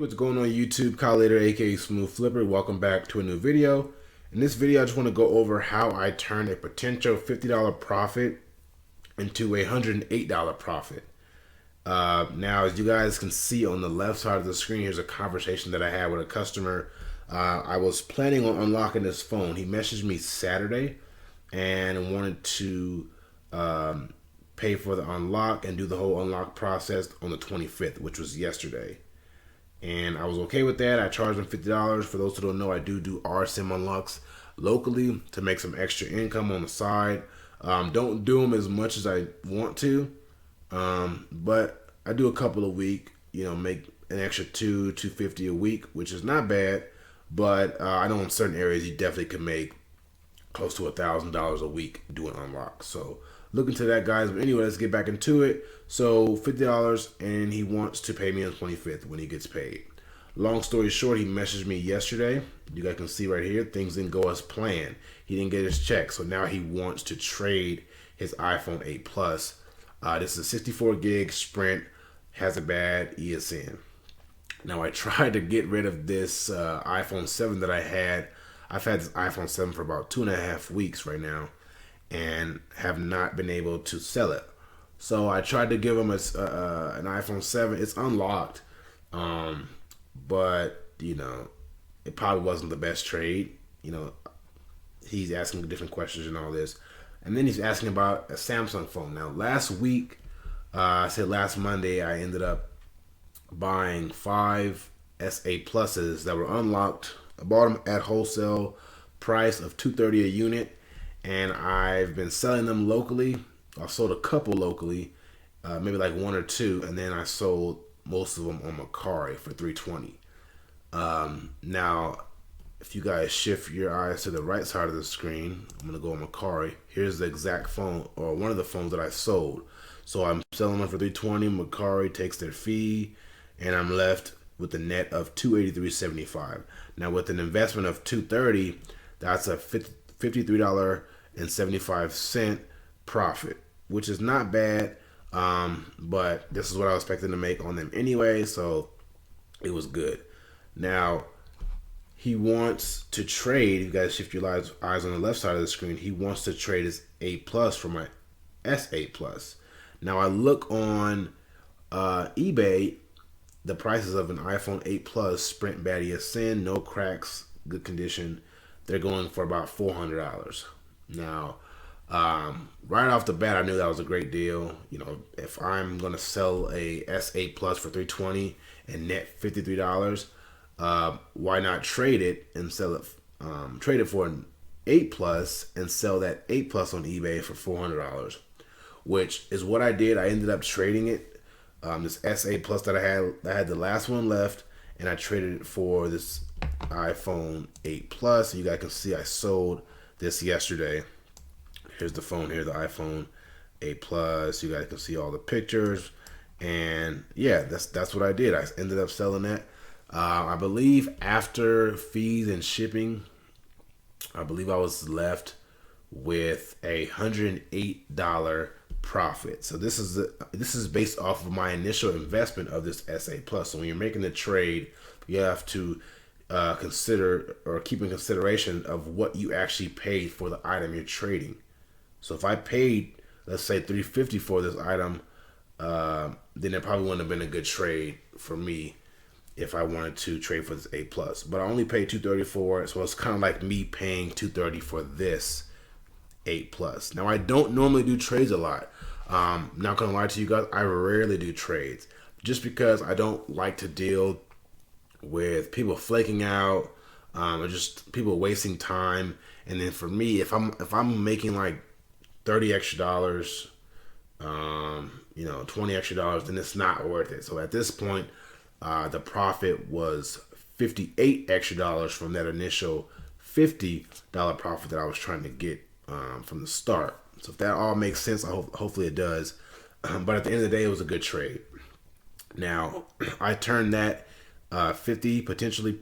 What's going on YouTube? Khallid AKA Smoove Flipper. Welcome back to a new video. In this video, I just want to go over how I turned a potential $50 profit into a $108 profit. Now, as you guys can see on the left side of the screen, here's a conversation that I had with a customer. I was planning on unlocking this phone. He messaged me Saturday and wanted to pay for the unlock and do the whole unlock process on the 25th, which was yesterday. And I was okay with that. I charged him $50. For those who don't know, I do RSM unlocks locally to make some extra income on the side. Don't do them as much as I want to, but I do a couple a week. You know, make an extra $250 a week, which is not bad. But I know in certain areas you definitely can make close to $1,000 a week doing unlocks. So look into that, guys. But anyway, let's get back into it. So $50, and he wants to pay me on the 25th when he gets paid. Long story short, he messaged me yesterday. You guys can see right here, things didn't go as planned. He didn't get his check, so now he wants to trade his iPhone 8 Plus. This is a 64 gig Sprint, has a bad ESN. Now, I tried to get rid of this iPhone 7 that I had. I've had this iPhone 7 for about 2.5 weeks right now and have not been able to sell it. So I tried to give him an iPhone 7. It's unlocked, but, you know, it probably wasn't the best trade. You know, he's asking different questions and all this. And then he's asking about a Samsung phone. Now, last week, I said last Monday, I ended up buying 5 SA Pluses that were unlocked. I bought them at wholesale price of $230 a unit, and I've been selling them locally. I sold a couple locally, maybe like one or two, and then I sold most of them on Macari for $320. Now, if you guys shift your eyes to the right side of the screen, I'm gonna go on Macari. Here's the exact phone, or one of the phones that I sold. So I'm selling them for $320. Macari takes their fee, and I'm left with the net of $283.75. Now, with an investment of $230, that's a $53.75 profit, which is not bad. But this is what I was expecting to make on them anyway, so it was good. Now, he wants to trade. You guys shift your eyes on the left side of the screen. He wants to trade his 8 Plus for my S8 Plus. Now, I look on eBay, the prices of an iPhone 8 Plus Sprint bad ESN, no cracks, good condition. They're going for about $400. Now, right off the bat, I knew that was a great deal. You know, if I'm gonna sell a S8 Plus for $320 and net $53, why not trade it and sell it? Trade it for an 8 Plus and sell that 8 Plus on eBay for $400, which is what I did. I ended up trading it. This S8 Plus that I had the last one left, and I traded it for this iPhone 8 Plus. You guys can see I sold this yesterday. Here's the phone here, the iPhone 8 Plus. You guys can see all the pictures, and yeah, that's what I did. I ended up selling that. I believe after fees and shipping, I believe I was left with a $108 profit. So this is based off of my initial investment of this S8 Plus. So when you're making the trade, you have to consider or keep in consideration of what you actually paid for the item you're trading. So if I paid, let's say $350 for this item, then it probably wouldn't have been a good trade for me if I wanted to trade for this 8 Plus. But I only paid $230 for it, so it's kind of like me paying $230 for this 8 Plus. Now, I don't normally do trades a lot. Not gonna lie to you guys, I rarely do trades just because I don't like to deal with people flaking out, or just people wasting time. And then for me, if I'm making like $30 extra, you know, $20 extra, then it's not worth it. So at this point, the profit was $58 extra from that initial $50 profit that I was trying to get from the start. So if that all makes sense, hopefully it does. But at the end of the day, it was a good trade. Now, I turned that potential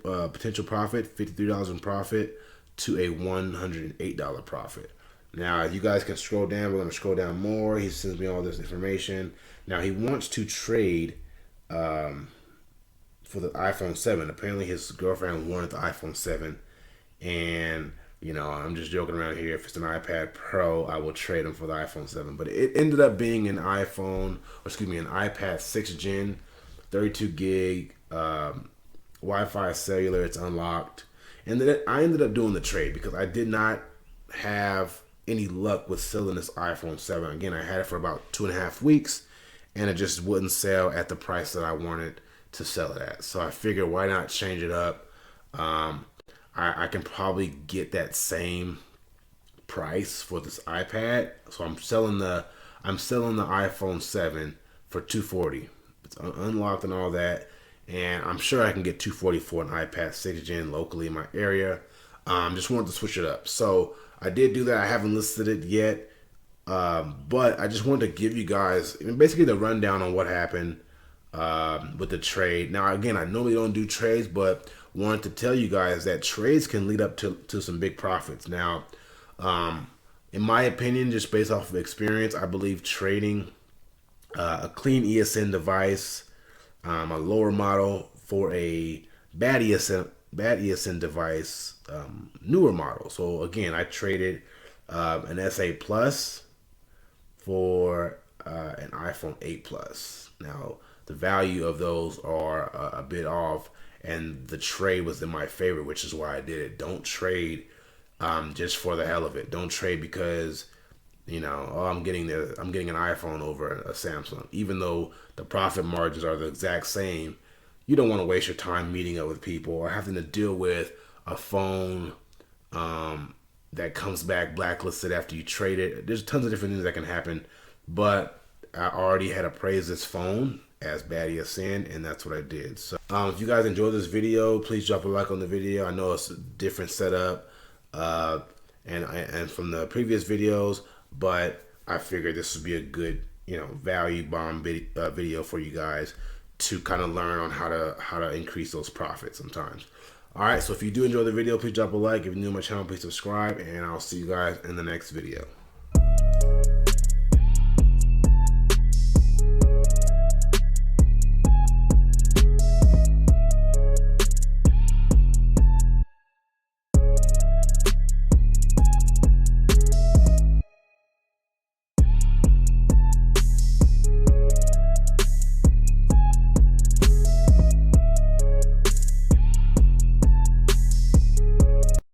profit, $53 in profit, to a $108 profit. Now, you guys can scroll down. We're going to scroll down more. He sends me all this information. Now, he wants to trade for the iPhone 7. Apparently his girlfriend wanted the iPhone 7, and you know, I'm just joking around here. If it's an iPad Pro, I will trade him for the iPhone 7. But it ended up being an iPhone, or excuse me, an iPad 6th gen, 32 gig, Wi-Fi cellular. It's unlocked, and then I ended up doing the trade because I did not have any luck with selling this iPhone 7. Again, I had it for about 2.5 weeks, and it just wouldn't sell at the price that I wanted to sell it at. So I figured, why not change it up? I can probably get that same price for this iPad. So I'm selling the iPhone 7 for $240. It's unlocked and all that, and I'm sure I can get $240 for an iPad 6th gen locally in my area. Just wanted to switch it up, so I did do that. I haven't listed it yet, but I just wanted to give you guys basically the rundown on what happened with the trade. Now, again, I normally don't do trades, but wanted to tell you guys that trades can lead up to some big profits. Now, in my opinion, just based off of experience, I believe trading a clean ESN device, a lower model for a bad ESN device, newer model. So again, I traded an SA Plus for an iPhone 8 Plus. Now, the value of those are a bit off, and the trade was in my favor, which is why I did it. Don't trade just for the hell of it. Don't trade because, you know, oh, I'm getting an iPhone over a Samsung. Even though the profit margins are the exact same, you don't want to waste your time meeting up with people or having to deal with a phone that comes back blacklisted after you trade it. There's tons of different things that can happen, but I already had appraised this phone as bad as sin, and that's what I did. So if you guys enjoyed this video, please drop a like on the video. I know it's a different setup and from the previous videos, but I figured this would be a good, you know, value bomb video for you guys to kind of learn on how to increase those profits sometimes. All right, so if you do enjoy the video, please drop a like. If you're new to my channel, please subscribe, and I'll see you guys in the next video.